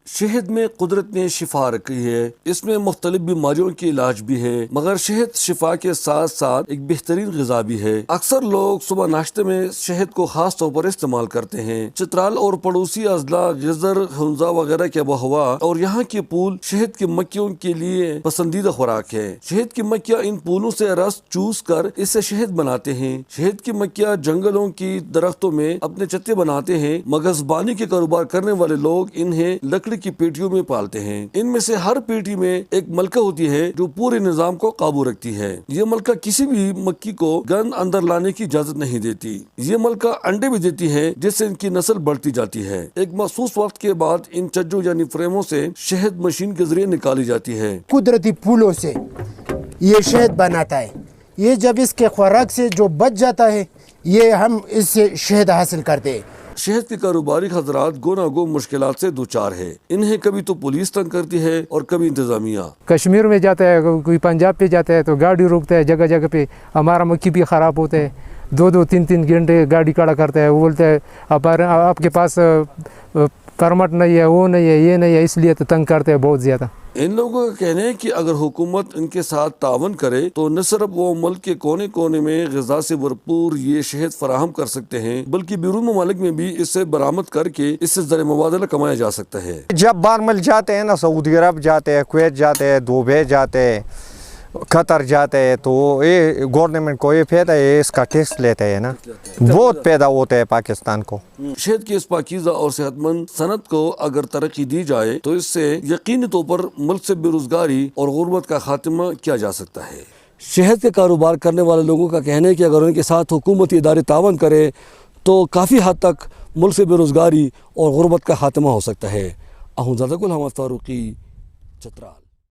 شہد میں قدرت نے شفا رکھی ہے، اس میں مختلف بیماریوں کے علاج بھی ہے، مگر شہد شفا کے ساتھ ساتھ ایک بہترین غذا بھی ہے۔ اکثر لوگ صبح ناشتے میں شہد کو خاص طور پر استعمال کرتے ہیں۔ چترال اور پڑوسی اضلاع گزر، ہنزا وغیرہ کے آب و ہوا اور یہاں کے پھول شہد کی مکھیوں کے لیے پسندیدہ خوراک ہے۔ شہد کی مکھیاں ان پھولوں سے رس چوس کر اس سے شہد بناتے ہیں۔ شہد کی مکھیاں جنگلوں کی درختوں میں اپنے چتے بناتے ہیں، مگر زبانی کے کاروبار کرنے والے لوگ انہیں لکڑی کی پیٹیوں میں پالتے ہیں۔ ان میں سے ہر پیٹی میں ایک ملکہ ہوتی ہے جو پورے نظام کو قابو رکھتی ہے۔ یہ ملکہ کسی بھی مکھی کو گند اندر لانے کی اجازت نہیں دیتی۔ یہ ملکہ انڈے بھی دیتی ہے جس سے ان کی نسل بڑھتی جاتی ہے۔ ایک مخصوص وقت کے بعد ان چجوں یعنی فریموں سے شہد مشین کے ذریعے نکالی جاتی ہے۔ قدرتی پھولوں سے یہ شہد بناتا ہے۔ یہ جب اس کے خوراک سے جو بچ جاتا ہے یہ ہم اس سے شہد حاصل کرتے ہیں۔ شہد کے کاروباری حضرات گونا گو مشکلات سے دوچار ہے۔ انہیں کبھی تو پولیس تنگ کرتی ہے اور کبھی انتظامیہ۔ کشمیر میں جاتا ہے، کوئی پنجاب پہ جاتا ہے تو گاڑی روکتا ہے جگہ جگہ پہ، ہمارا مکھی بھی خراب ہوتا ہے، 2-3 گھنٹے گاڑی کھڑا کرتا ہے۔ وہ بولتا ہے آپ کے پاس پرمٹ نہیں ہے، وہ نہیں ہے، یہ نہیں ہے، اس لیے تو تنگ کرتے ہیں بہت زیادہ۔ ان لوگوں کا کہنا ہے کہ اگر حکومت ان کے ساتھ تعاون کرے تو نہ صرف وہ ملک کے کونے کونے میں غذا سے بھرپور یہ شہد فراہم کر سکتے ہیں بلکہ بیرون ممالک میں بھی اسے برآمد کر کے اس سے ذریعہ مبادلہ کمایا جا سکتا ہے۔ جب بارمل جاتے ہیں نا، سعودی عرب جاتے ہیں، کویت جاتے ہیں، دبئی جاتے ہیں، قطر جاتے ہیں، تو یہ گورنمنٹ کو یہ فائدہ ہے، اس کا ٹیکس لیتے ہیں نا، بہت پیدا ہوتا ہے پاکستان کو۔ شہد کی اس پاکیزہ اور صحت مند صنعت کو اگر ترقی دی جائے تو اس سے یقینی طور پر ملک سے بے روزگاری اور غربت کا خاتمہ کیا جا سکتا ہے۔ شہد کے کاروبار کرنے والے لوگوں کا کہنا ہے کہ اگر ان کے ساتھ حکومتی ادارے تعاون کرے تو کافی حد تک ملک سے بے روزگاری اور غربت کا خاتمہ ہو سکتا ہے۔ احمد زادہ گل حمد فاروقی، چترال۔